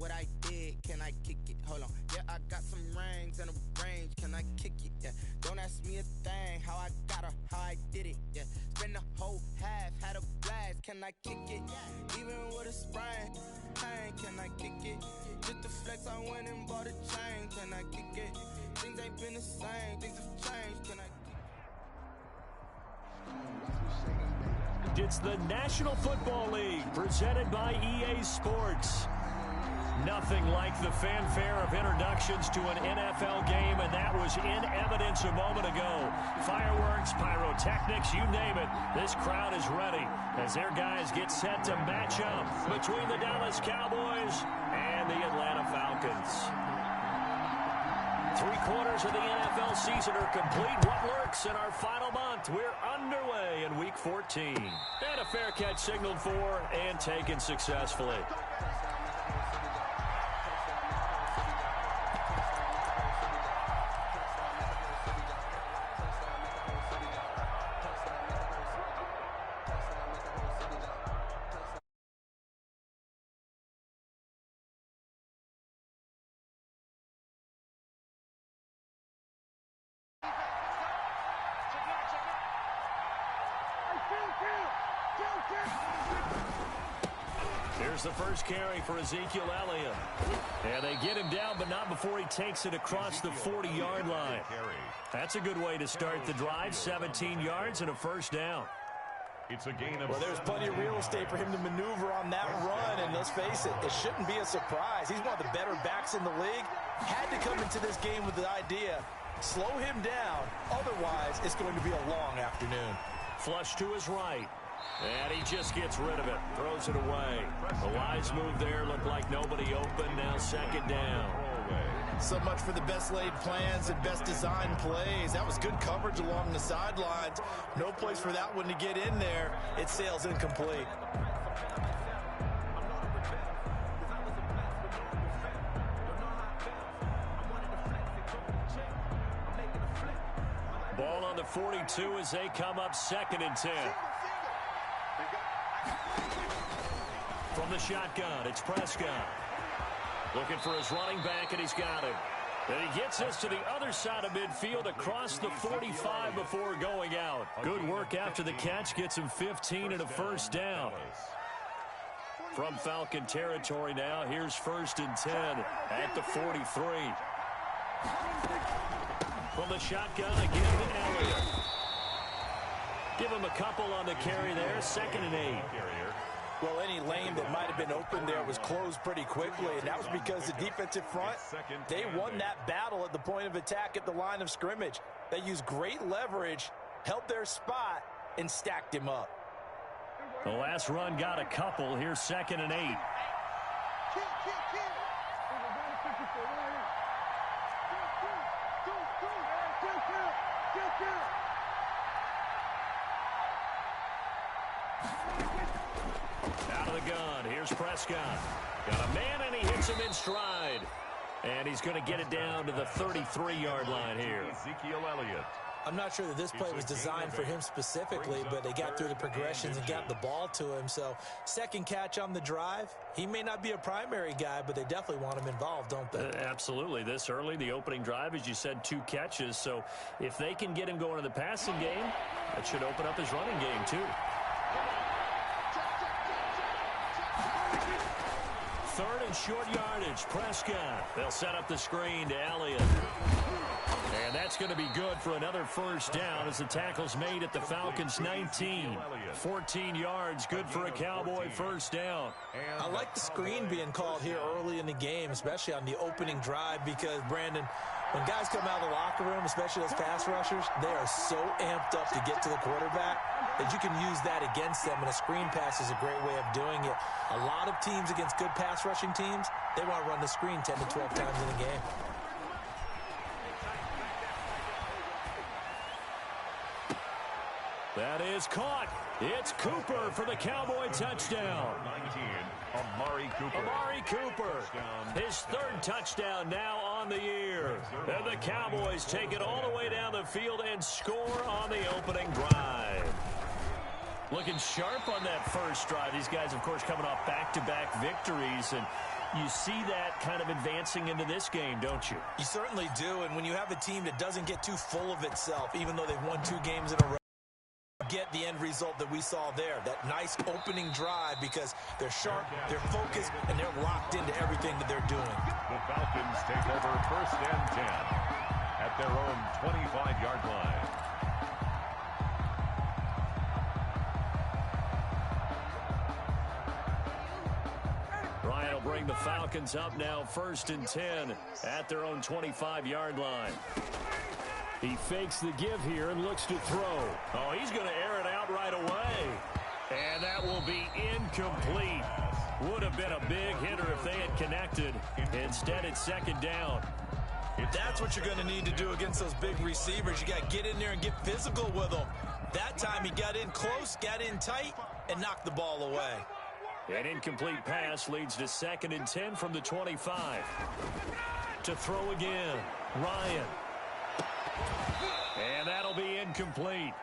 what I did, can I kick it? Hold on, yeah, I got some rings and a range, can I kick it? Yeah, don't ask me a thing, how I got her, how I did it. Yeah, spend the whole half, had a blast, can I kick it? Even with a sprain, pain, can I kick it? Just the flex, I went and bought a chain, can I kick it? Things ain't been the same, things have changed, can I kick it? It's the National Football League presented by EA Sports. Nothing like the fanfare of introductions to an NFL game, and that was in evidence a moment ago. Fireworks, pyrotechnics, you name it. This crowd is ready as their guys get set to match up between the Dallas Cowboys and the Atlanta Falcons. 3/4 of the NFL season are complete. What lurks in our final month? We're underway in Week 14. And a fair catch signaled for and taken successfully. Here's the first carry for Ezekiel Elliott. And they get him down, but not before he takes it across the 40-yard line. That's a good way to start the drive. 17 yards and a first down. It's a gain of... Well, there's plenty of real estate for him to maneuver on that run, and let's face it, it shouldn't be a surprise. He's one of the better backs in the league. Had to come into this game with the idea, slow him down, otherwise it's going to be a long afternoon. Flush to his right. And he just gets rid of it. Throws it away. The wise move there. Looked like nobody open. Now second down. So much for the best laid plans and best designed plays. That was good coverage along the sidelines. No place for that one to get in there. It sails incomplete. Ball on the 42 as they come up 2nd and 10. From the shotgun, it's Prescott. Looking for his running back, and he's got him. And he gets us to the other side of midfield across the 45 before going out. Good work after the catch. Gets him 15 and a first down. From Falcon territory now, here's 1st and 10 at the 43. From the shotgun, again to Elliott. Give him a couple on the carry there. 2nd and 8. Well, any lane that might have been open there was closed pretty quickly, and that was because the defensive front, they won that battle at the point of attack at the line of scrimmage. They used great leverage, held their spot, and stacked him up. The last run got a couple. Here's 2nd and 8. Out of the gun. Here's Prescott. Got a man, and he hits him in stride. And he's going to get it down to the 33-yard line here. Ezekiel Elliott. I'm not sure that this play was designed for him specifically, but they got through the progressions and got the ball to him. So, second catch on the drive. He may not be a primary guy, but they definitely want him involved, don't they? Absolutely. This early, the opening drive, as you said, 2 catches. So, if they can get him going to the passing game, that should open up his running game, too. 3rd and short yardage. Prescott. They'll set up the screen to Elliott. And that's going to be good for another first down as the tackle's made at the Falcons' 19. 14 yards, good for a Cowboy first down. I like the screen being called here early in the game, especially on the opening drive, because, Brandon, when guys come out of the locker room, especially those pass rushers, they are so amped up to get to the quarterback that you can use that against them, and a screen pass is a great way of doing it. A lot of teams against good pass rushing teams, they want to run the screen 10 to 12 times in a game. That is caught. It's Cooper for the Cowboy touchdown. 19, Amari Cooper. Amari Cooper, his 3rd touchdown now on the year. And the Cowboys take it all the way down the field and score on the opening drive. Looking sharp on that first drive. These guys, of course, coming off back-to-back victories. And You see that kind of advancing into this game, don't you? You certainly do, and when you have a team that doesn't get too full of itself, even though they've won 2 games in a row, get the end result that we saw there, that nice opening drive, because they're sharp, they're focused, and they're locked into everything that they're doing. The Falcons take over 1st and 10 at their own 25-yard line. Ryan will bring the Falcons up now 1st and 10 at their own 25-yard line. He fakes the give here and looks to throw. Oh, he's going to air it out right away. And that will be incomplete. Would have been a big hitter if they had connected. Instead, it's 2nd down. That's what you're going to need to do against those big receivers. You got to get in there and get physical with them. That time he got in close, got in tight, and knocked the ball away. An incomplete pass leads to 2nd and 10 from the 25. To throw again, Ryan. And that'll be incomplete.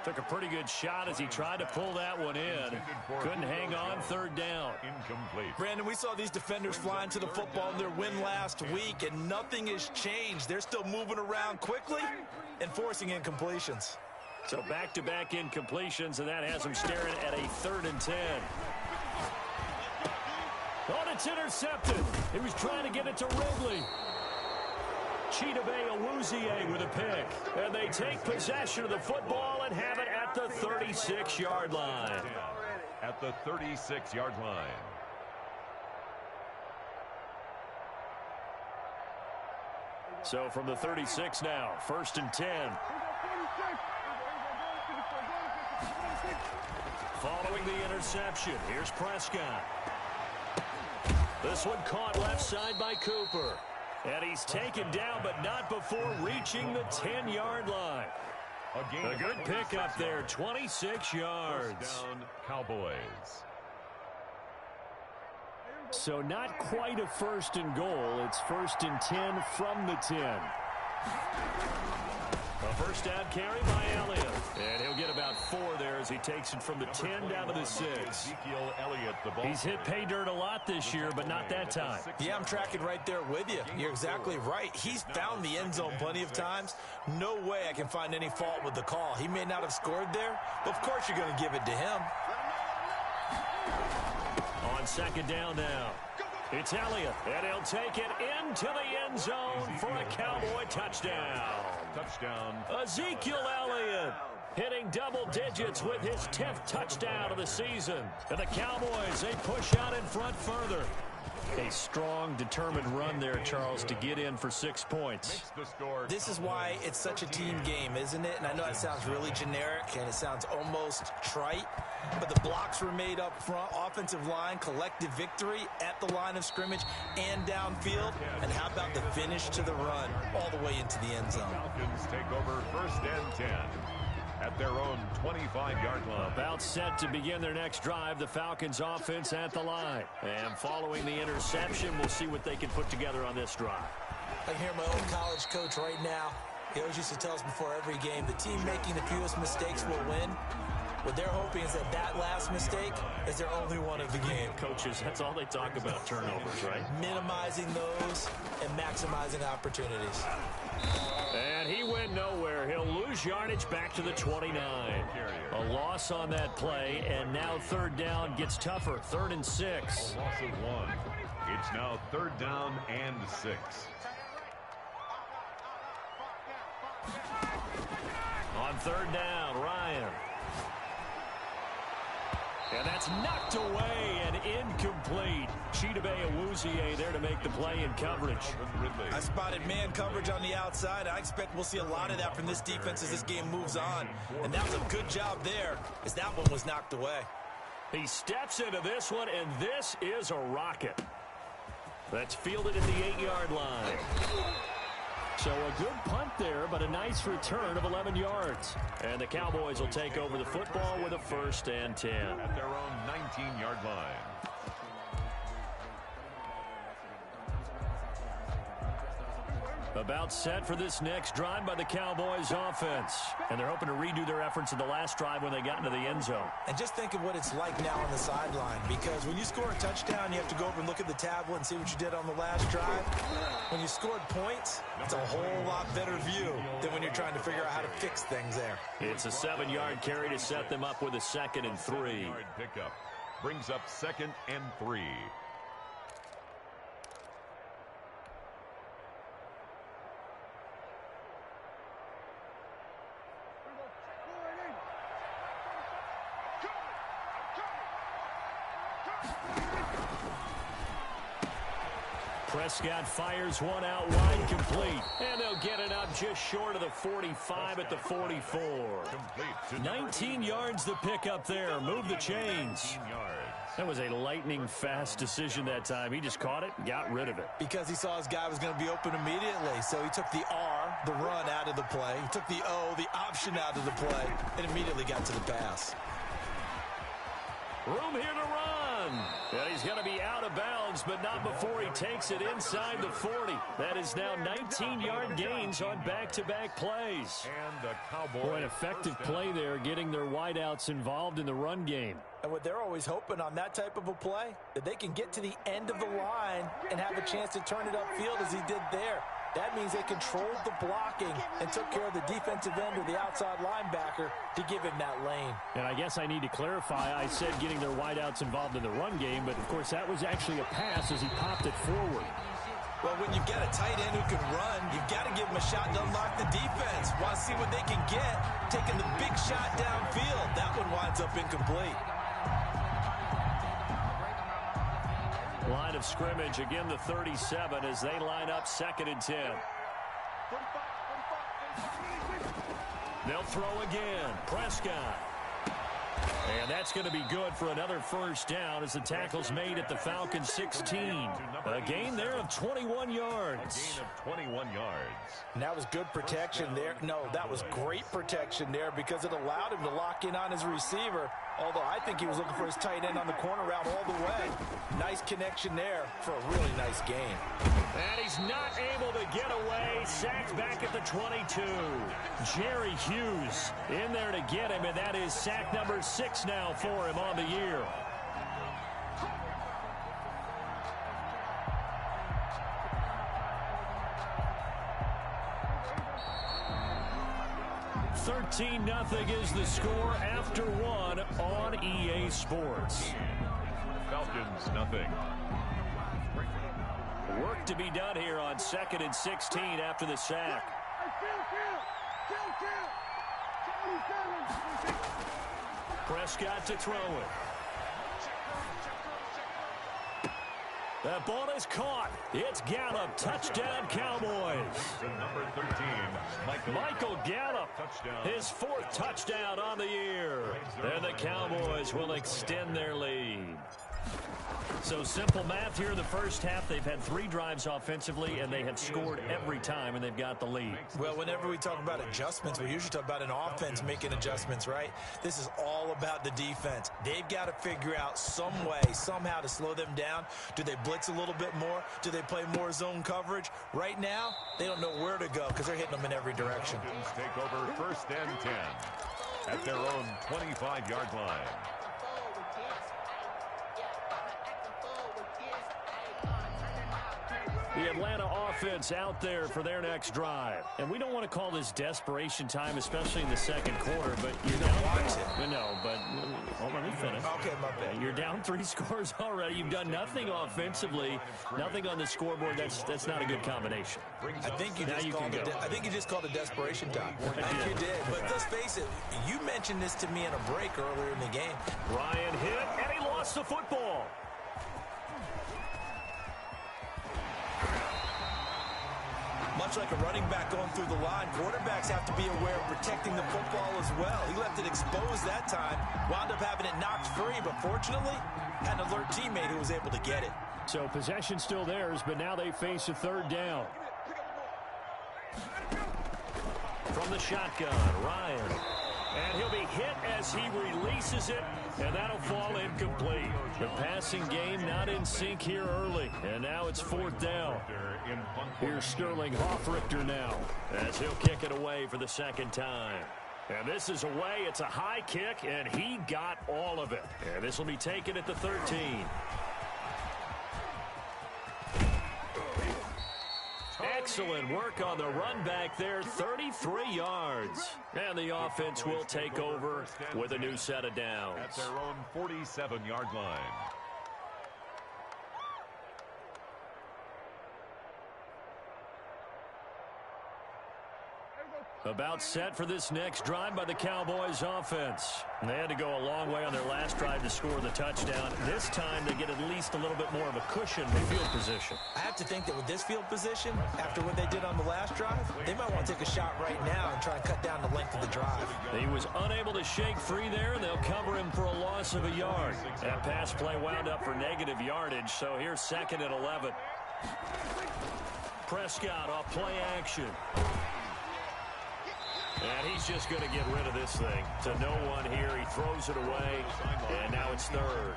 Took a pretty good shot as he tried to pull that one in. Couldn't hang on, 3rd down. Incomplete. Brandon, we saw these defenders flying to the football in their win last week, and nothing has changed. They're still moving around quickly and forcing incompletions. So back-to-back incompletions, and that has them staring at a 3rd and 10. Oh, it's intercepted. He was trying to get it to Wrigley. Chidobe with a pick. And they take possession of the football and have it at the 36-yard line. At the 36-yard line. So from the 36 now, 1st and 10. Following the interception, here's Prescott. This one caught left side by Cooper. And he's taken down, but not before reaching the 10-yard line. A good pickup there, 26 yards. Down, Cowboys. So not quite a 1st and goal. It's 1st and 10 from the 10. A 1st down carry by Elliott. And he'll get about 4 there as he takes it from the 10 down to the 6. Ezekiel Elliott, the ball. He's hit pay dirt a lot this year, but not that time. Yeah, I'm tracking right there with you. You're exactly right. He's found the end zone plenty of times. No way I can find any fault with the call. He may not have scored there, but of course you're going to give it to him. On 2nd down now, it's Elliott, and he'll take it into the end zone for a Cowboy touchdown. Touchdown. Ezekiel Elliott hitting double digits with his 10th touchdown of the season. And the Cowboys, they push out in front further. A strong, determined run there, Charles, to get in for 6 points. This is why it's such a team game, isn't it? And I know it sounds really generic and it sounds almost trite, but the blocks were made up front, offensive line, collective victory at the line of scrimmage and downfield. And how about the finish to the run all the way into the end zone? Falcons take over 1st and 10 at their own 25-yard line. About set to begin their next drive, the Falcons offense at the line. And following the interception, we'll see what they can put together on this drive. I hear my old college coach right now. He always used to tell us before every game, the team making the fewest mistakes will win. What they're hoping is that last mistake is their only one of the game. Coaches, that's all they talk about, turnovers, right? Minimizing those and maximizing opportunities. And he went nowhere. He'll lose yardage back to the 29. A loss on that play, and now 3rd down gets tougher. 3rd and 6. A loss of 1. It's now 3rd down and 6. On 3rd down, Ryan. And that's knocked away and incomplete. Chidobe there to make the play in coverage. I spotted man coverage on the outside. I expect we'll see a lot of that from this defense as this game moves on. And that was a good job there as that one was knocked away. He steps into this one, and this is a rocket. That's fielded at the 8-yard line. So a good punt there, but a nice return of 11 yards. And the Cowboys will take over the football with a 1st and 10. At their own 19-yard line. About set for this next drive by the Cowboys offense. And they're hoping to redo their efforts in the last drive when they got into the end zone. And just think of what it's like now on the sideline, because when you score a touchdown, you have to go over and look at the tablet and see what you did on the last drive. When you scored points, it's a whole lot better view than when you're trying to figure out how to fix things there. It's a 7-yard carry to set them up with a 2nd and 3. 7-yard pickup brings up 2nd and 3. Prescott fires one out wide, complete. And they'll get it up just short of the 45 at the 44. 19 yards the pickup there. Move the chains. That was a lightning-fast decision that time. He just caught it and got rid of it. Because he saw his guy was going to be open immediately. So he took the R, the run, out of the play. He took the O, the option, out of the play, and immediately got to the pass. Room here to run. And he's going to be out of bounds, but not before he takes it inside the 40. That is now 19-yard gains on back-to-back plays. And the Cowboys. Boy, an effective play there, getting their wideouts involved in the run game. And what they're always hoping on that type of a play, that they can get to the end of the line and have a chance to turn it upfield as he did there. That means they controlled the blocking and took care of the defensive end or the outside linebacker to give him that lane. And I guess I need to clarify, I said getting their wideouts involved in the run game, but of course that was actually a pass as he popped it forward. Well, when you've got a tight end who can run, you've got to give him a shot to unlock the defense. Want to see what they can get, taking the big shot downfield. That one winds up incomplete. Line of scrimmage, again the 37 as they line up 2nd and 10. They'll throw again. Prescott. And that's going to be good for another first down as the tackle's made at the Falcons 16. A gain there of 21 yards. A gain of 21 yards. And that was good protection there. No, that was great protection there because it allowed him to lock in on his receiver. Although I think he was looking for his tight end on the corner route all the way. Nice connection there for a really nice gain. And he's not able to get away. Sacked back at the 22. Jerry Hughes in there to get him, and that is sack number 6 now for him on the year. Nothing is the score after 1 on EA Sports. Falcons, nothing. Work to be done here on 2nd and 16 after the sack. Prescott to throw it. That ball is caught. It's Gallup. Touchdown, Cowboys. Number 13, Michael Gallup. Touchdown. His 4th touchdown on the year. And the Cowboys will extend their lead. So simple math here in the first half. They've had 3 drives offensively, and they have scored every time, and they've got the lead. Well, whenever we talk about adjustments, we usually talk about an offense making adjustments, right? This is all about the defense. They've got to figure out some way, somehow to slow them down. Do they blitz a little bit more? Do they play more zone coverage? Right now, they don't know where to go because they're hitting them in every direction. Take over 1st and 10 at their own 25-yard line. The Atlanta offense out there for their next drive. And we don't want to call this desperation time, especially in the second quarter, but you don't want to. No, but hold on, let me finish. Okay, my bad. You're down 3 scores already. You've done nothing offensively, nothing on the scoreboard. That's not a good combination. I think you just called it desperation time. I think you did. But let's face it, you mentioned this to me in a break earlier in the game. Ryan hit, and he lost the football. Much like a running back going through the line, quarterbacks have to be aware of protecting the football as well. He left it exposed that time, wound up having it knocked free, but fortunately, had an alert teammate who was able to get it. So possession still theirs, but now they face a 3rd down. From the shotgun, Ryan. And he'll be hit as he releases it, and that'll fall incomplete. The passing game not in sync here early, and now it's 4th down. Here's Sterling Hoffrichter now, as he'll kick it away for the 2nd time. And this is away. It's a high kick, and he got all of it. And this will be taken at the 13. Excellent work on the run back there, 33 yards. And the offense will take over with a new set of downs. At their own 47-yard line. About set for this next drive by the Cowboys offense. They had to go a long way on their last drive to score the touchdown. This time they get at least a little bit more of a cushion in field position. I have to think that with this field position, after what they did on the last drive, they might want to take a shot right now and try and cut down the length of the drive. He was unable to shake free there, and they'll cover him for a loss of a yard. That pass play wound up for negative yardage, so here's 2nd and 11. Prescott off play action. And he's just going to get rid of this thing to no one here. He throws it away, and now it's 3rd.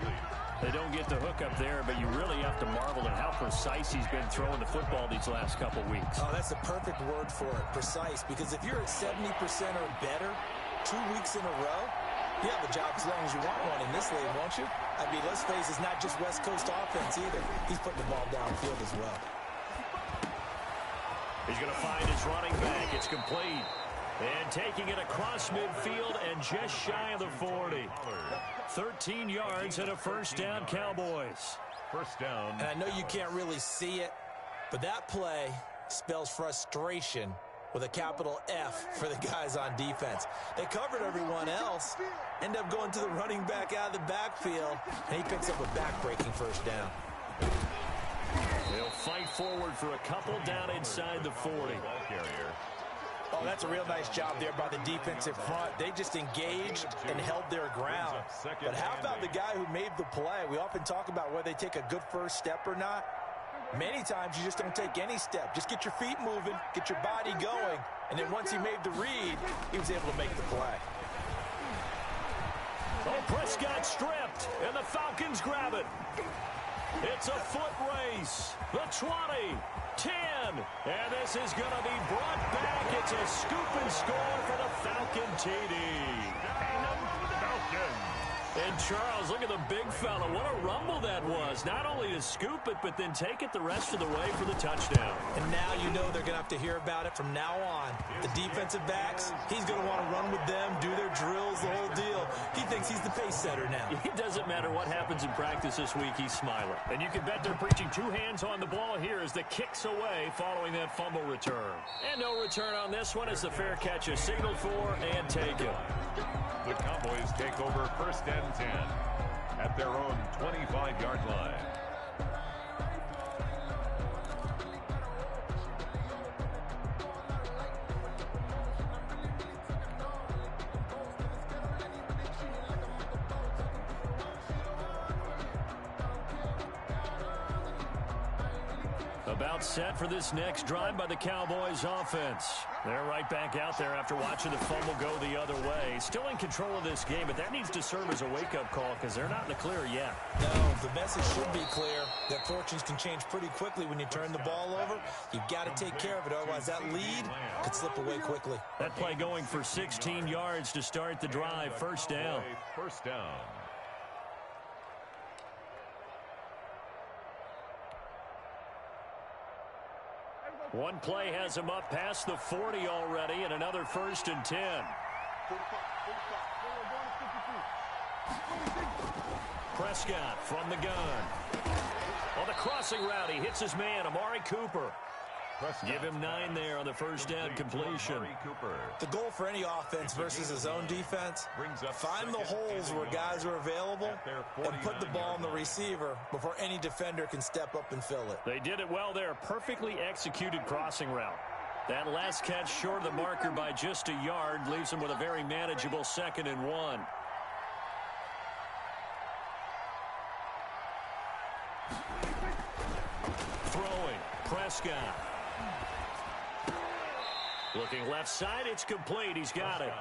They don't get the hook up there, but you really have to marvel at how precise he's been throwing the football these last couple weeks. Oh, that's the perfect word for it, precise, because if you're at 70% or better 2 weeks in a row, you have a job as long as you want one in this league, won't you? I mean, let's face it, it's not just West Coast offense either. He's putting the ball downfield as well. He's going to find his running back. It's complete. And taking it across midfield and just shy of the 40. 13 yards and a 1st down, Cowboys. 1st down. And I know you can't really see it, but that play spells frustration with a capital F for the guys on defense. They covered everyone else, end up going to the running back out of the backfield, and he picks up a back-breaking 1st down. They'll fight forward for a couple down inside the 40. Oh, that's a real nice job there by the defensive front. They just engaged and held their ground. But how about the guy who made the play? We often talk about whether they take a good first step or not. Many times you just don't take any step. Just get your feet moving, get your body going, and then once he made the read, he was able to make the play. Oh, Prescott stripped, and the Falcons grab it. It's a foot race. The 20, 10, and this is going to be brought back. It's a scoop and score for the Falcon TD. And Charles, look at the big fella. What a rumble that was. Not only to scoop it, but then take it the rest of the way for the touchdown. And now you know they're going to have to hear about it from now on. The defensive backs, he's going to want to run with them, do their drills, the whole deal. He thinks he's the pace setter now. It doesn't matter what happens in practice this week, he's smiling. And you can bet they're preaching 2 hands on the ball here as the kick's away following that fumble return. And no return on this one as the fair catch is signaled for and taken. The Cowboys take over 1st and 10 at their own 25-yard line. About set for this next drive by the Cowboys offense. They're right back out there after watching the fumble go the other way. Still in control of this game, but that needs to serve as a wake-up call because they're not in the clear yet. No, the message should be clear that fortunes can change pretty quickly when you turn the ball over. You've got to take care of it, otherwise that lead could slip away quickly. That play going for 16 yards to start the drive. 1st down. 1st down. One play has him up past the 40 already, and another 1st and 10. Prescott from the gun. On the crossing route, he hits his man, Amari Cooper. Give him 9 there on the 1st down completion. The goal for any offense versus his own defense, find the holes where guys are available and put the ball on the receiver before any defender can step up and fill it. They did it well there. Perfectly executed crossing route. That last catch short of the marker by just a yard leaves him with a very manageable 2nd and 1. Throwing, Prescott. Looking left side, it's complete. He's got it.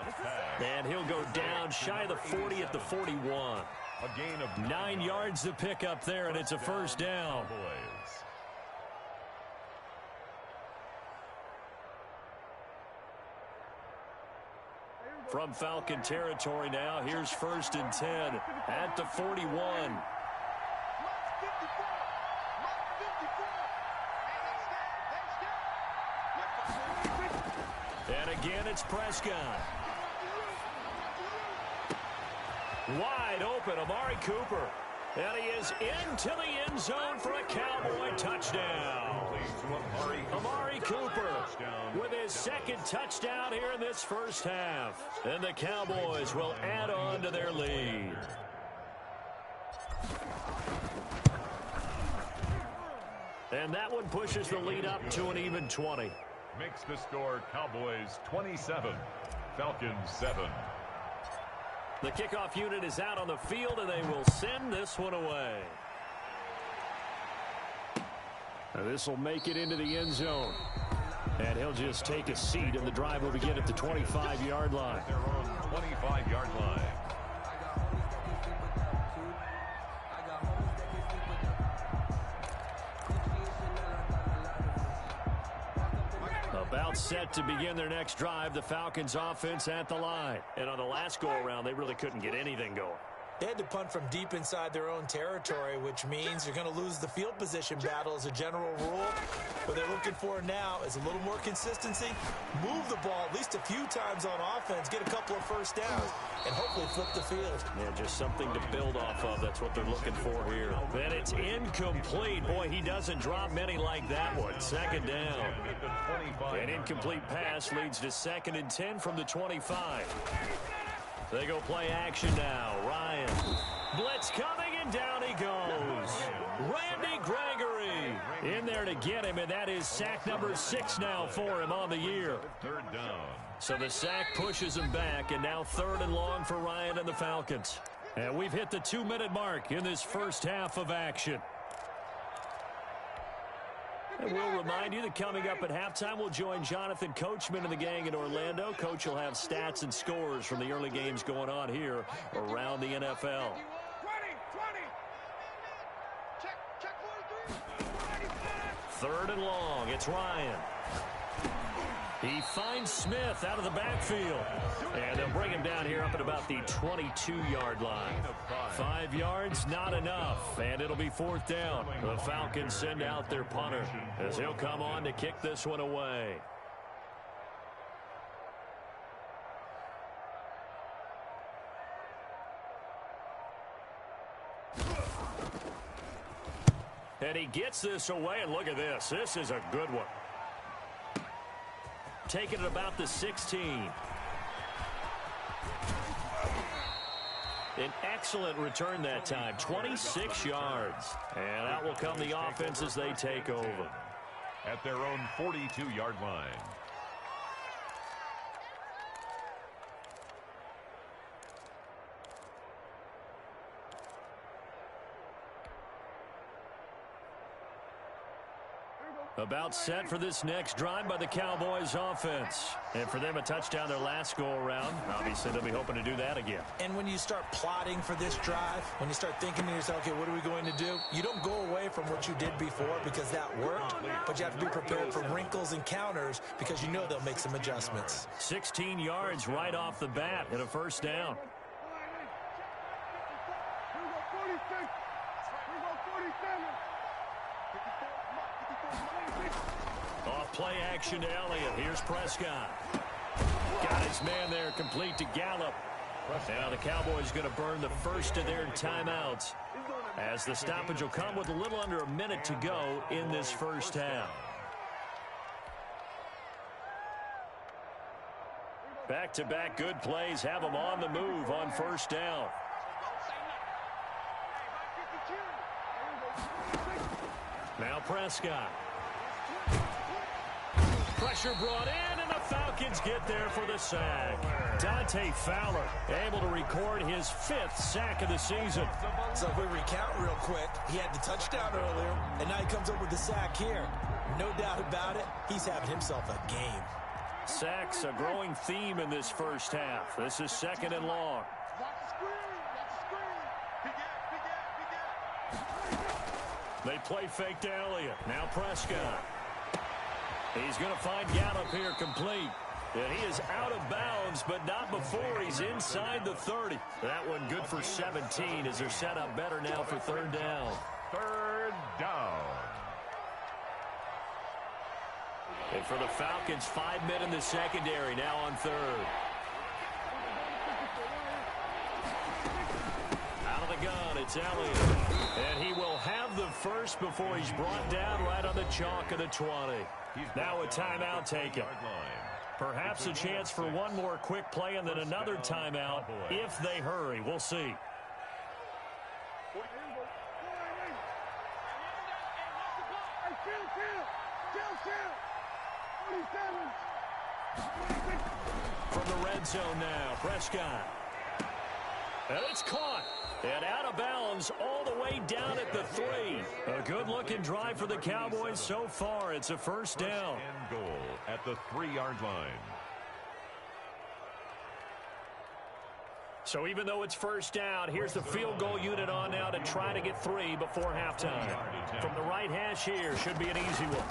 And he'll go down shy of the 40 at the 41. A gain of 9 yards to pick up there, and it's a first down. From Falcon territory now, here's 1st and 10 at the 41. And again, it's Prescott. Wide open, Amari Cooper. And he is into the end zone for a Cowboy touchdown. Amari Cooper with his 2nd touchdown here in this first half. And the Cowboys will add on to their lead. And that one pushes the lead up to an even 20. Makes the score Cowboys 27, Falcons 7. The kickoff unit is out on the field, and they will send this one away. This will make it into the end zone. And he'll just take a seat, and the drive will begin at the 25-yard line. Their own 25-yard line. About set to begin their next drive, the Falcons offense at the line. And on the last go-around, they really couldn't get anything going. They had to punt from deep inside their own territory, which means you're going to lose the field position battle as a general rule. What they're looking for now is a little more consistency, move the ball at least a few times on offense, get a couple of first downs, and hopefully flip the field. Yeah, just something to build off of. That's what they're looking for here. And it's incomplete. Boy, he doesn't drop many like that one. 2nd down. An incomplete pass leads to 2nd and 10 from the 25. They go play action now. Ryan. Blitz coming, and down he goes. Randy Gregory in there to get him, and that is sack number 6 now for him on the year. 3rd down. So the sack pushes him back, and now 3rd and long for Ryan and the Falcons. And we've hit the 2-minute mark in this first half of action. And we'll remind you that coming up at halftime, we'll join Jonathan Coachman and the gang in Orlando. Coach will have stats and scores from the early games going on here around the NFL. 3rd and long. It's Ryan. He finds Smith out of the backfield. And they'll bring him down here up at about the 22-yard line. 5 yards, not enough. And it'll be 4th down. The Falcons send out their punter as he'll come on to kick this one away. And he gets this away, and look at this. This is a good one. Taking it about the 16. An excellent return that time, 26 yards. And out will come the offense as they take over. At their own 42-yard line. About set for this next drive by the Cowboys offense. And for them, a touchdown their last go-around. Obviously, they'll be hoping to do that again. And when you start plotting for this drive, when you start thinking to yourself, okay, what are we going to do? You don't go away from what you did before because that worked, but you have to be prepared for wrinkles and counters because you know they'll make some adjustments. 16 yards right off the bat and a first down. Off play action to Elliott. Here's Prescott. Got his man there, complete to Gallup. Now the Cowboys going to burn the first of their timeouts as the stoppage will come with a little under a minute to go in this first half. Back-to-back good plays have them on the move on first down. Now Prescott. Pressure brought in, and the Falcons get there for the sack. Dante Fowler able to record his 5th sack of the season. So if we recount real quick, he had the touchdown earlier, and now he comes up with the sack here. No doubt about it, he's having himself a game. Sacks, a growing theme in this first half. This is 2nd and long. They play fake to Elliott. Now Prescott. He's going to find Gallup here complete. And he is out of bounds, but not before he's inside the 30. That one good for 17 as they're set up better now for 3rd down. 3rd down. And for the Falcons, 5 men in the secondary now on 3rd. Out of the gun, it's Elliott. And he will have the first before he's brought down right on the chalk of the 20. Now a timeout taken. Perhaps a chance for one more quick play and then another timeout if they hurry. We'll see. From the red zone now, Prescott. And it's caught. And out of bounds all the way down at the 3. A good-looking drive for the Cowboys so far. It's a 1st down. And goal at the 3-yard line. So even though it's 1st down, here's the field goal unit on now to try to get 3 before halftime. From the right hash here, should be an easy one.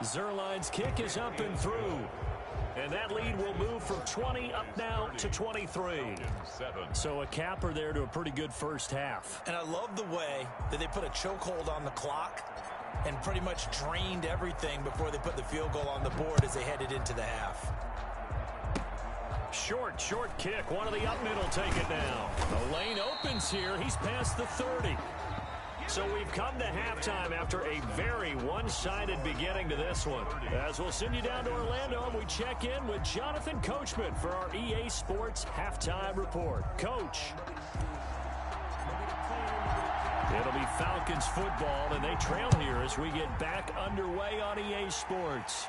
Zerline's kick is up and through. And that lead will move from 20 up now to 23. So a capper there to a pretty good first half. And I love the way that they put a chokehold on the clock and pretty much drained everything before they put the field goal on the board as they headed into the half. Short kick. One of the up middle take it now. The lane opens here. He's past the 30. So we've come to halftime after a very one-sided beginning to this one. As we'll send you down to Orlando, and we check in with Jonathan Coachman for our EA Sports Halftime Report. Coach. It'll be Falcons football, and they trail here as we get back underway on EA Sports.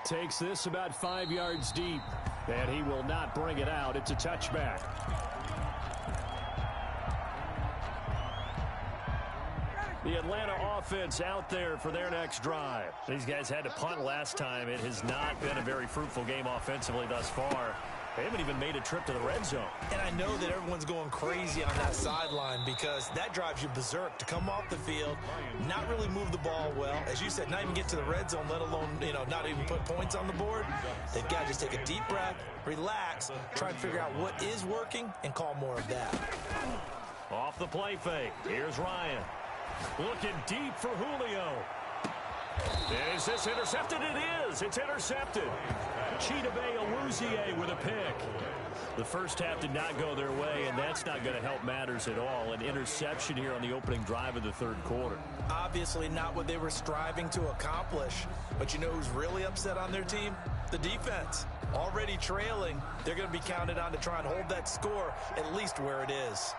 Takes this about 5 yards deep, and he will not bring it out. It's a touchback. The Atlanta offense out there for their next drive. These guys had to punt last time. It has not been a very fruitful game offensively thus far. They haven't even made a trip to the red zone. And I know that everyone's going crazy on that sideline because that drives you berserk to come off the field, not really move the ball well. As you said, not even get to the red zone, let alone, not even put points on the board. They've got to just take a deep breath, relax, try and figure out what is working and call more of that. Off the play fake. Here's Ryan. Looking deep for Julio. Is this intercepted? It is. It's intercepted. Chidobe Awuzie with a pick. The first half did not go their way, and that's not going to help matters at all. An interception here on the opening drive of the 3rd quarter. Obviously not what they were striving to accomplish. But you know who's really upset on their team? The defense. Already trailing. They're going to be counted on to try and hold that score at least where it is.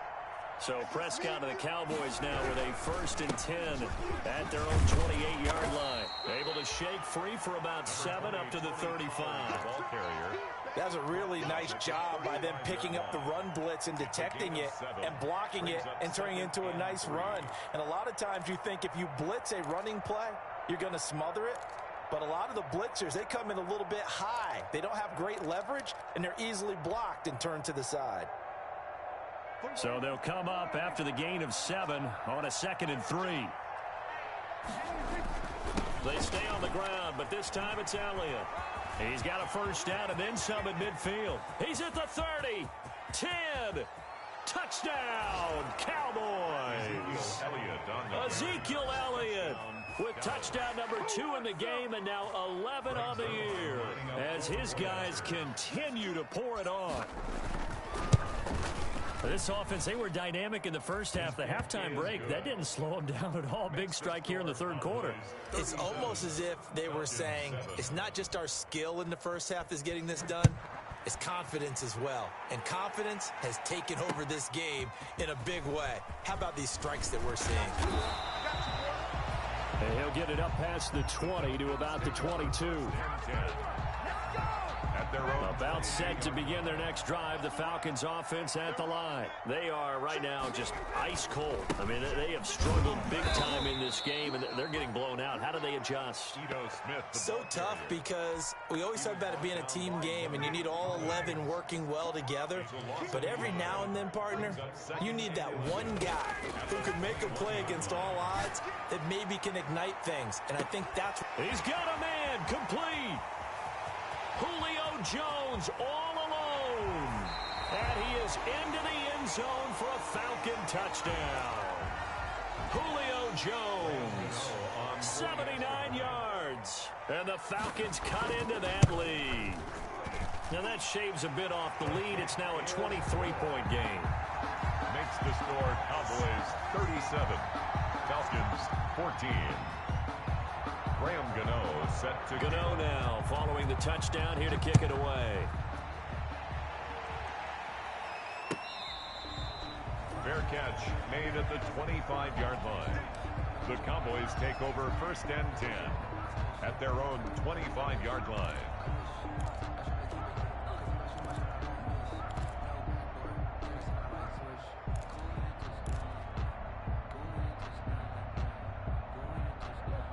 So Prescott and the Cowboys now with a 1st and 10 at their own 28-yard line. Able to shake free for about 7 up to the 35. Ball carrier. That was a really nice job by them picking up the run blitz and detecting it and blocking it and turning it into a nice run. And a lot of times you think if you blitz a running play, you're going to smother it. But a lot of the blitzers, they come in a little bit high. They don't have great leverage, and they're easily blocked and turned to the side. So they'll come up after the gain of 7 on a 2nd and 3. They stay on the ground, but this time it's Elliott. He's got a 1st down and then some at midfield. He's at the 30, 10, touchdown, Cowboys. Ezekiel Elliott with touchdown number 2 in the game and now 11 on the year as his guys continue to pour it on. This offense, they were dynamic in the first half. The halftime break, that didn't slow them down at all. Big strike here in the 3rd quarter. It's almost as if they were saying, it's not just our skill in the first half that's getting this done, it's confidence as well. And confidence has taken over this game in a big way. How about these strikes that we're seeing? And he'll get it up past the 20 to about the 22. at their own. About set to begin their next drive, the Falcons offense at the line. They are right now just ice cold. I mean, they have struggled big time in this game, and they're getting blown out. How do they adjust? So tough because we always talk about it being a team game, and you need all 11 working well together. But every now and then, partner, you need that one guy who can make a play against all odds that maybe can ignite things. And I think that's... He's got a man complete. Julio Jones all alone. And he is into the end zone for a Falcon touchdown. Julio Jones, 79 yards. And the Falcons cut into that lead. Now that shaves a bit off the lead. It's now a 23-point game. Makes the score Cowboys 37, Falcons 14. Graham Gano set to Gano now following the touchdown here to kick it away. Fair catch made at the 25-yard line. The Cowboys take over 1st and 10 at their own 25-yard line.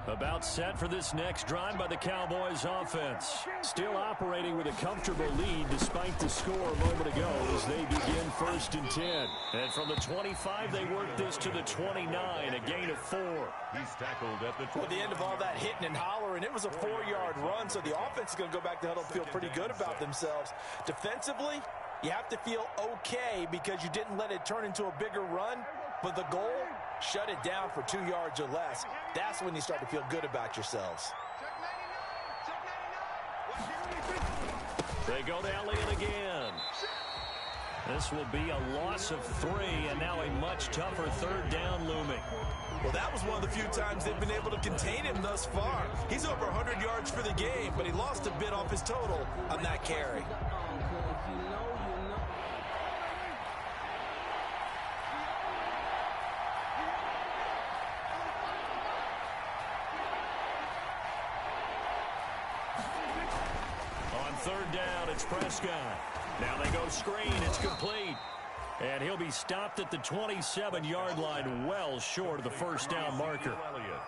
About set for this next drive by the Cowboys offense. Still operating with a comfortable lead despite the score a moment ago as they begin 1st and 10. And from the 25, they work this to the 29, a gain of 4. He's tackled at the 20. At the end of all that hitting and hollering, it was a 4-yard run, so the offense is going to go back to huddle and feel pretty good about themselves. Defensively, you have to feel okay because you didn't let it turn into a bigger run, but the goal, shut it down for 2 yards or less. That's when you start to feel good about yourselves. They go to Elliott again. This will be a loss of 3, and now a much tougher 3rd down looming. Well, that was one of the few times they've been able to contain him thus far. He's over 100 yards for the game, but he lost a bit off his total on that carry. On 3rd down, it's Prescott. Now they go screen. It's complete. And he'll be stopped at the 27-yard line, well short of the 1st down marker.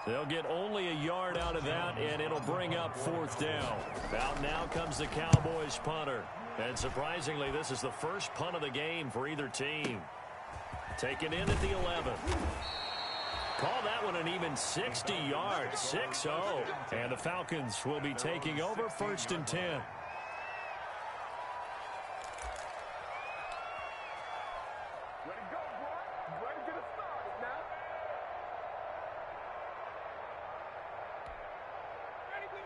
They'll get only a yard out of that, and it'll bring up 4th down. Out now comes the Cowboys punter. And surprisingly, this is the first punt of the game for either team. Taken in at the 11. Call that one an even 60 yards, 6-0. And the Falcons will be taking over 1st and 10.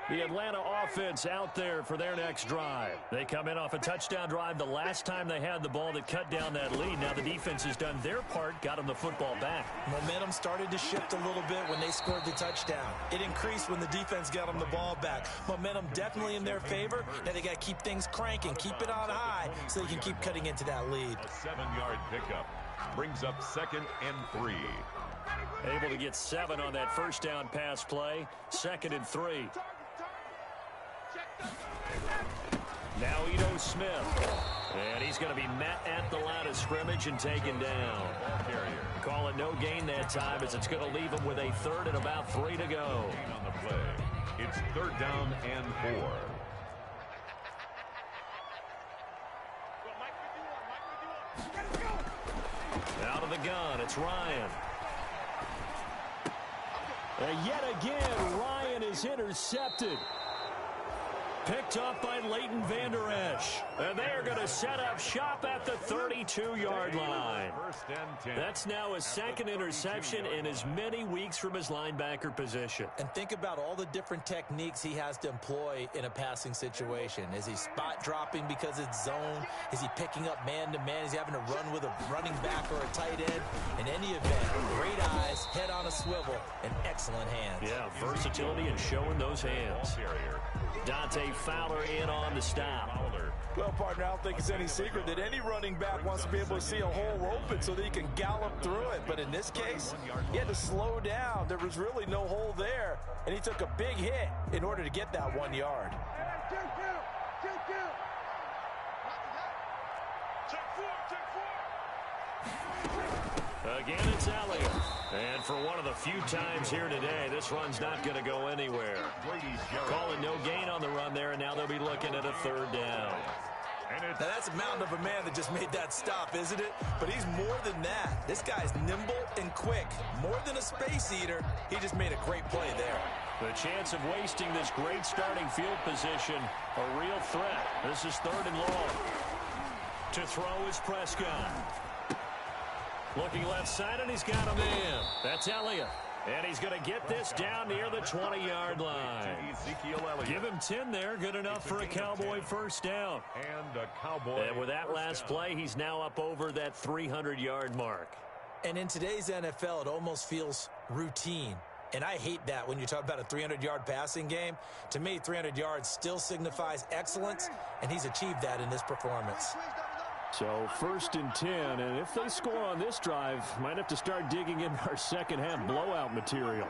The Atlanta offense out there for their next drive. They come in off a touchdown drive the last time they had the ball that cut down that lead. Now the defense has done their part, got them the football back. Momentum started to shift a little bit when they scored the touchdown. It increased when the defense got them the ball back. Momentum definitely in their favor. Now they got to keep things cranking, keep it on high so they can keep cutting into that lead. A 7-yard pickup brings up 2nd and 3. Able to get 7 on that 1st down pass play. 2nd and 3. Now Ito Smith. And he's going to be met at the line of scrimmage and taken down. Call it no gain that time as it's going to leave him with a 3rd and about 3 to go. On the play. It's 3rd down and 4. Out of the gun, it's Ryan. And yet again, Ryan is intercepted. Picked up by Leighton Vander Esch. And they're going to set up shop at the 32-yard line. That's now a 2nd interception in as many weeks from his linebacker position. And think about all the different techniques he has to employ in a passing situation. Is he spot dropping because it's zone? Is he picking up man-to-man? Is he having to run with a running back or a tight end? In any event, great eyes, head on a swivel, and excellent hands. Yeah, versatility and showing those hands. Dante Fowler in on the stop. Well, partner, I don't think it's any secret that any running back wants to be able to see a hole open so that he can gallop through it. But in this case, he had to slow down. There was really no hole there, and he took a big hit in order to get that 1 yard. Again, it's Elliott. And for one of the few times here today, this run's not going to go anywhere. Calling no gain on the run there, and now they'll be looking at a third down. Now, that's a mountain of a man that just made that stop, isn't it? But he's more than that. This guy's nimble and quick. More than a space eater, he just made a great play there. The chance of wasting this great starting field position, a real threat. This is third and long. To throw is Prescott. Looking left side, and he's got a man. That's Elliott. And he's going to get this down near the 20-yard line. Give him 10 there. Good enough for a Cowboy first down. And with that last play, he's now up over that 300-yard mark. And in today's NFL, it almost feels routine. And I hate that when you talk about a 300-yard passing game. To me, 300 yards still signifies excellence, and he's achieved that in this performance. So first and 10, and if they score on this drive, might have to start digging in our second half blowout material.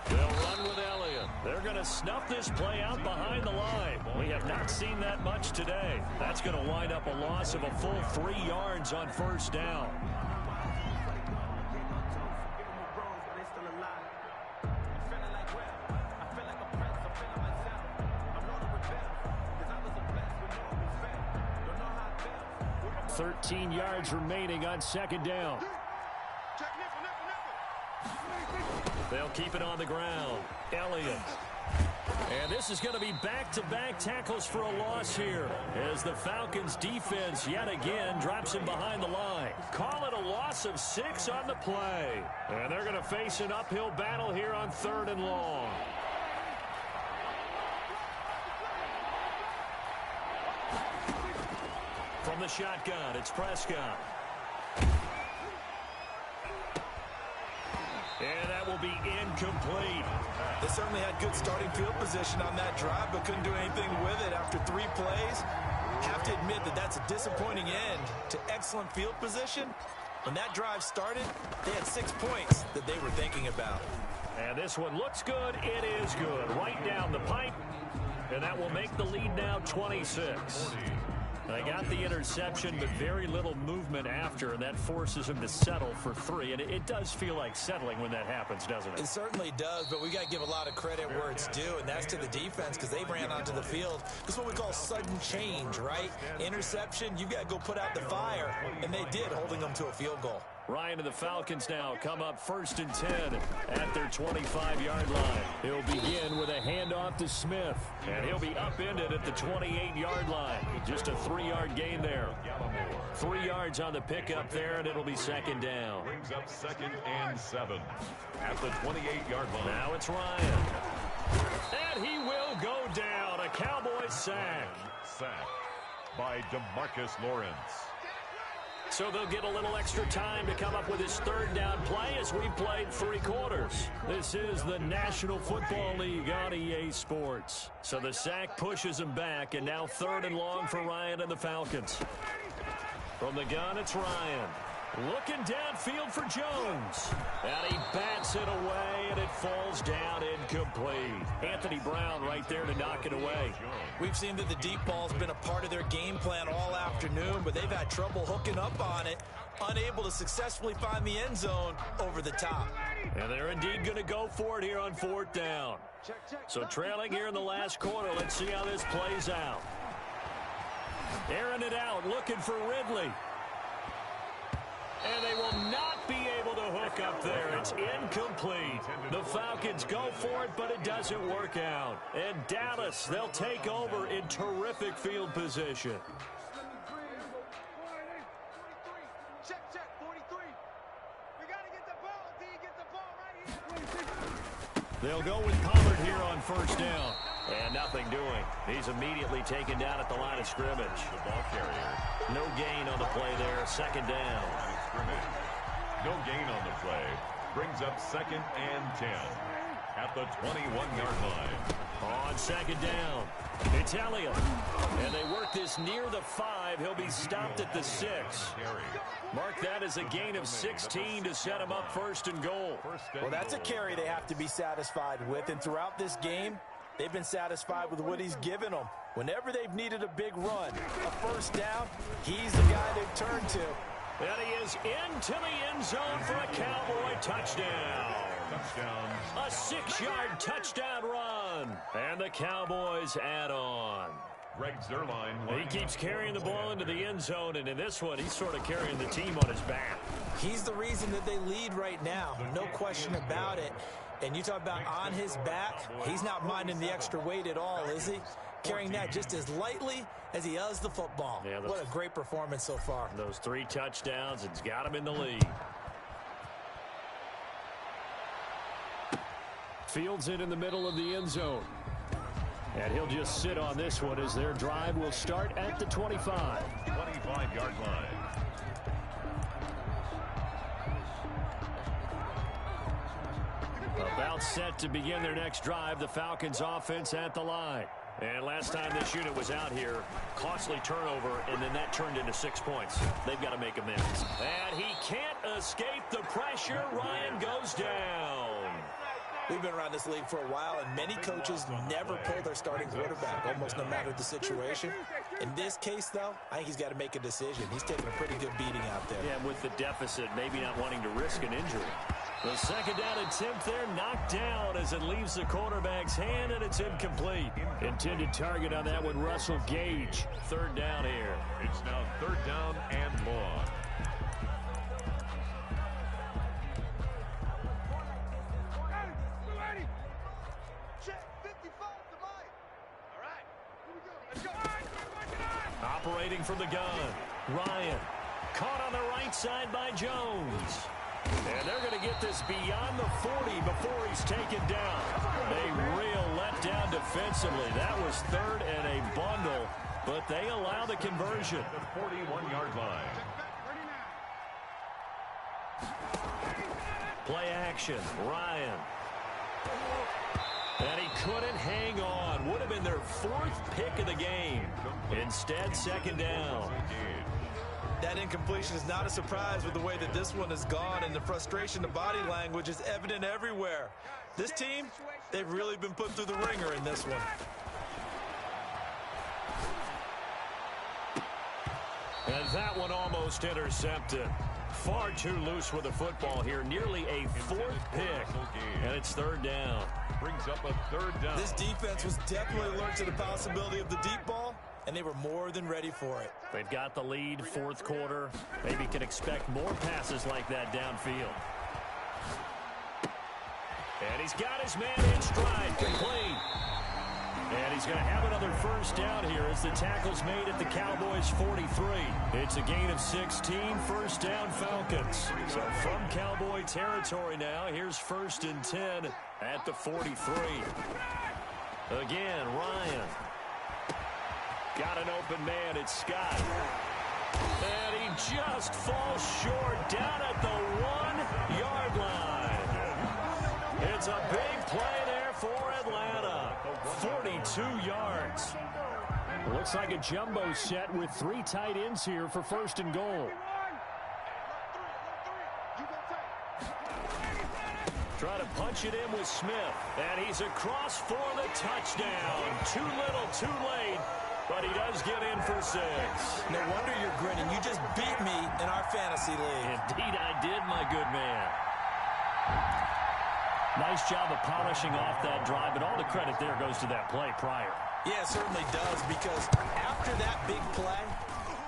They'll run with Elliott. They're going to snuff this play out behind the line. We have not seen that much today. That's going to wind up a loss of a full 3 yards on first down. Thirteen yards remaining on second down. They'll keep it on the ground. Elliott. And this is going to be back-to-back tackles for a loss here as the Falcons defense yet again drops him behind the line. Call it a loss of 6 on the play. And they're going to face an uphill battle here on third and long. From the shotgun, it's Prescott. And that will be incomplete. They certainly had good starting field position on that drive, but couldn't do anything with it after 3 plays. Have to admit that that's a disappointing end to excellent field position. When that drive started, they had 6 points that they were thinking about. And this one looks good. It is good. Right down the pipe. And that will make the lead now 26. They got the interception, but very little movement after, and that forces him to settle for 3. And it does feel like settling when that happens, doesn't it? It certainly does, but we got to give a lot of credit where it's due, and that's to the defense because they ran onto the field. This is what we call sudden change, right? Interception, you've got to go put out the fire, and they did, holding them to a field goal. Ryan and the Falcons now come up first and 10 at their 25-yard line. He'll begin with a handoff to Smith, and he'll be upended at the 28-yard line. Just a 3-yard gain there. 3 yards on the pickup there, and it'll be second down. Brings up second and 7 at the 28-yard line. Now it's Ryan. And he will go down. A Cowboy sack. Sack by DeMarcus Lawrence. So they'll get a little extra time to come up with his third down play as we played 3 quarters. This is the National Football League on EA Sports. So the sack pushes him back, and now third and long for Ryan and the Falcons. From the gun, it's Ryan. Looking downfield for Jones. And he bats it away, and it falls down incomplete. Anthony Brown right there to knock it away. We've seen that the deep ball's been a part of their game plan all afternoon, but they've had trouble hooking up on it, unable to successfully find the end zone over the top. And they're indeed going to go for it here on 4th down. So trailing here in the last quarter, let's see how this plays out. Airing it out, looking for Ridley. And they will not be able to hook up there. It's incomplete. The Falcons go for it, but it doesn't work out. And Dallas, they'll take over in terrific field position. They'll go with Pollard here on first down. And nothing doing. He's immediately taken down at the line of scrimmage. The ball carrier. No gain on the play there. Second down. No gain on the play. Brings up second and 10 at the 21-yard line. On second down, it's Elliott. And they work this near the 5. He'll be stopped at the 6. Mark that as a gain of 16 to set him up 1st and goal. Well, that's a carry they have to be satisfied with. And throughout this game, they've been satisfied with what he's given them. Whenever they've needed a big run, a 1st down, he's the guy they've turned to. And he is into the end zone for a Cowboy touchdown. A 6-yard touchdown run. And the Cowboys add on. Greg Zuerlein. He keeps carrying the ball into the end zone, and in this one, he's sort of carrying the team on his back. He's the reason that they lead right now. No question about it. And you talk about on his back, he's not minding the extra weight at all, is he? Carrying that just as lightly as he does the football. Yeah, what a great performance so far. Those 3 touchdowns, it's got him in the lead. Fields it in the middle of the end zone. And he'll just sit on this one as their drive will start at the 25. 25-yard line. About set to begin their next drive, the Falcons offense at the line. And last time this unit was out here, costly turnover, and then that turned into 6 points. They've got to make amends. And he can't escape the pressure. Ryan goes down. We've been around this league for a while, and many coaches never pull their starting quarterback, almost no matter the situation. In this case, though, I think he's got to make a decision. He's taking a pretty good beating out there. Yeah, with the deficit, maybe not wanting to risk an injury. The second down attempt there knocked down as it leaves the quarterback's hand, and it's incomplete. Intended target on that one, Russell Gage. 3rd down here. It's now 3rd down and long. Operating from the gun, Ryan. Caught on the right side by Jones. And they're going to get this beyond the 40 before he's taken down. A real letdown defensively. That was 3rd and a bundle, but they allow the conversion. The 41-yard line. Play action, Ryan. And he couldn't hang on. Would have been their 4th pick of the game. Instead, 2nd down. That incompletion is not a surprise with the way that this one has gone, and the frustration, the body language is evident everywhere. This team, they've really been put through the ringer in this one. And that one almost intercepted. Far too loose with the football here. Nearly a 4th pick. And it's 3rd down. Brings up a 3rd down. This defense was definitely alert to the possibility of the deep ball, and they were more than ready for it. They've got the lead, 4th quarter. Maybe can expect more passes like that downfield. And he's got his man in stride, complete. And he's going to have another 1st down here as the tackle's made at the Cowboys' 43. It's a gain of 16, 1st down Falcons. So from Cowboy territory now, here's 1st and 10 at the 43. Again, Ryan. Got an open man, it's Scott. And he just falls short down at the 1-yard line. It's a big play there for Atlanta. 42 yards. Looks like a jumbo set with 3 tight ends here for 1st and goal. Try to punch it in with Smith. And he's across for the touchdown. Too little, too late. But he does get in for 6. No wonder you're grinning. You just beat me in our fantasy league. Indeed I did, my good man. Nice job of polishing off that drive, but all the credit there goes to that play prior. Yeah, it certainly does, because after that big play,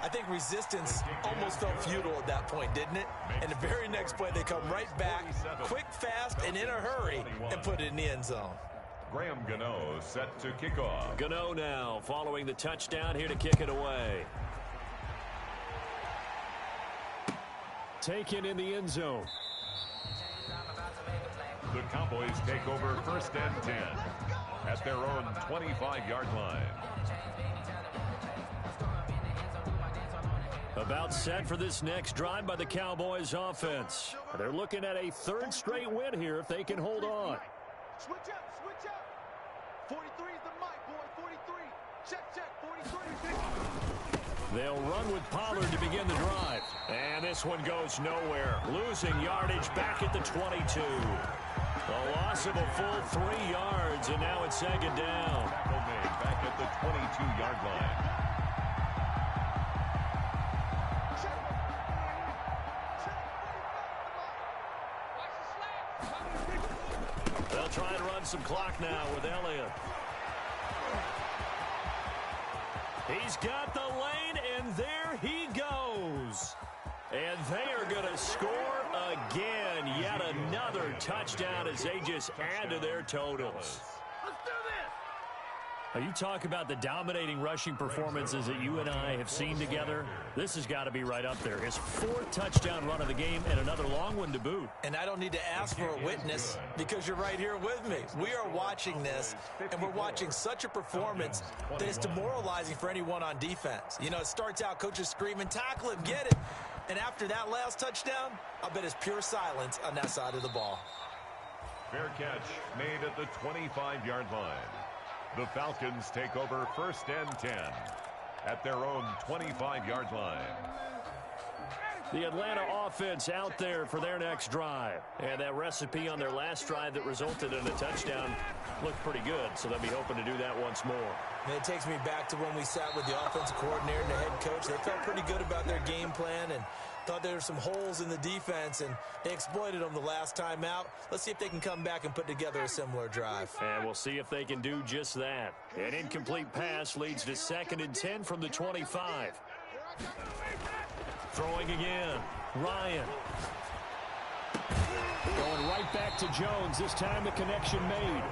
I think resistance almost felt futile at that point, didn't it? And the very next play, they come right back, quick, fast, and in a hurry, and put it in the end zone. Graham Gano set to kick off. Gano now following the touchdown here to kick it away. Taken in the end zone. The Cowboys take over 1st and 10 at their own 25-yard line. About set for this next drive by the Cowboys offense. They're looking at a 3rd straight win here if they can hold on. Switch up, switch up. 43 is the mic, boy. 43. Check, 43. They'll run with Pollard to begin the drive. And this one goes nowhere. Losing yardage back at the 22. A loss of a full 3 yards, and now it's second down. Tackle made back at the 22-yard line. They'll try and run some clock now with Elliott. He's got the lane, and there he goes. And they are going to score again. Yet another touchdown as they just add to their totals. You talk about the dominating rushing performances that you and I have seen together. This has got to be right up there. His 4th touchdown run of the game and another long one to boot. And I don't need to ask for a witness because you're right here with me. We are watching this, and we're watching such a performance that is demoralizing for anyone on defense. You know, it starts out, coaches screaming, tackle him, get it. And after that last touchdown, I'll bet it's pure silence on that side of the ball. Fair catch made at the 25-yard line. The Falcons take over 1st and 10 at their own 25-yard line. The Atlanta offense out there for their next drive. And that recipe on their last drive that resulted in a touchdown looked pretty good, so they'll be hoping to do that once more. And it takes me back to when we sat with the offensive coordinator and the head coach. They felt pretty good about their game plan and thought there were some holes in the defense, and they exploited them the last time out. Let's see if they can come back and put together a similar drive. And we'll see if they can do just that. An incomplete pass leads to 2nd and 10 from the 25. Throwing again. Ryan. Going right back to Jones. This time the connection made.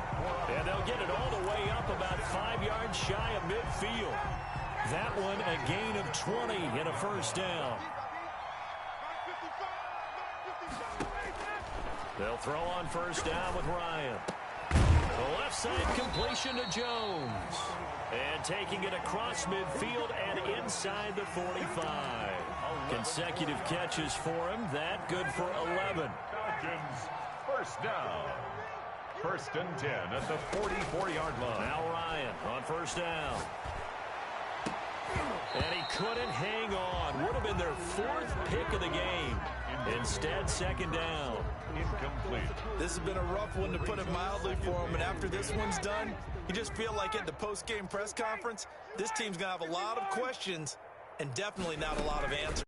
And they'll get it all the way up about 5 yards shy of midfield. That one a gain of 20 and a 1st down. They'll throw on 1st down with Ryan. The left side completion to Jones. And taking it across midfield and inside the 45. Consecutive catches for him. That good for 11. Falcons, 1st down. 1st and 10 at the 44-yard line. Now Ryan on 1st down. And he couldn't hang on. Would have been their 4th pick of the game. Instead, 2nd down. Incomplete. This has been a rough one, to put it mildly, for him. And after this one's done, you just feel like at the post-game press conference, this team's going to have a lot of questions and definitely not a lot of answers.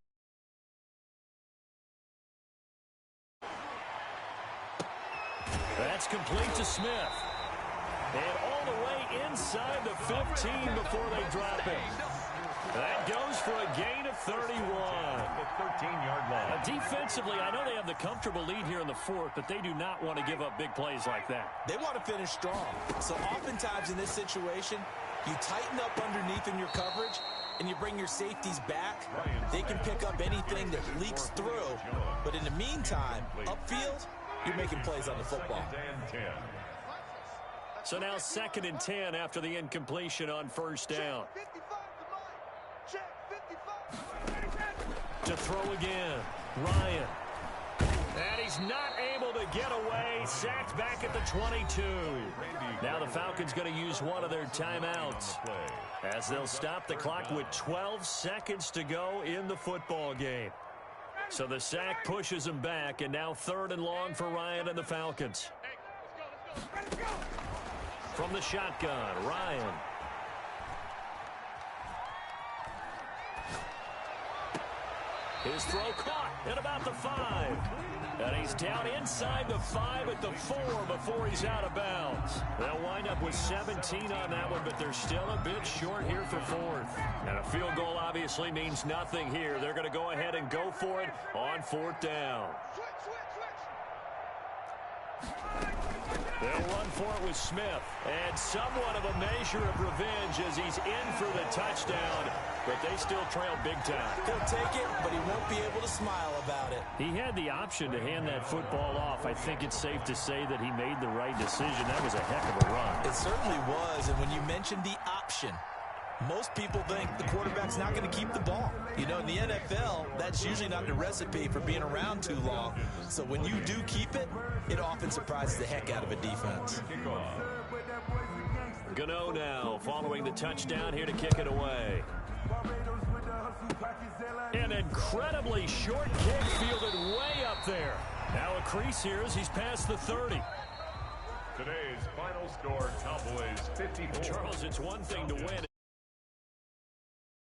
That's complete to Smith. And all the way inside the 15 before they drop it. That goes for a gain of 31. The 13-yard line. Defensively, I know they have the comfortable lead here in the 4th, but they do not want to give up big plays like that. They want to finish strong. So oftentimes in this situation, you tighten up underneath in your coverage, and you bring your safeties back. They can pick up anything that leaks through. But in the meantime, upfield, you're making plays on the football. 2nd and 10. So now 2nd and 10 after the incompletion on 1st down. To throw again, Ryan. And he's not able to get away. Sacked back at the 22. Now the Falcons going to use one of their timeouts as they'll stop the clock with 12 seconds to go in the football game. So the sack pushes him back, and now 3rd and long for Ryan and the Falcons. From the shotgun, Ryan. His throw caught at about the 5. And he's down inside the 5 at the 4 before he's out of bounds. They'll wind up with 17 on that one, but they're still a bit short here for 4th. And a field goal obviously means nothing here. They're going to go ahead and go for it on 4th down. They'll run for it with Smith. And somewhat of a measure of revenge as he's in for the touchdown. But they still trail big time. He'll take it, but he won't be able to smile about it. He had the option to hand that football off. I think it's safe to say that he made the right decision. That was a heck of a run. It certainly was. And when you mentioned the option, Most people think the quarterback's not going to keep the ball. You know, in the NFL, that's usually not the recipe for being around too long. So when you do keep it, it often surprises the heck out of a defense. Gano now following the touchdown here to kick it away. An incredibly short kick fielded way up there. Now a crease here as he's past the 30. Today's final score, Cowboys 54. Charles, it's one thing to win.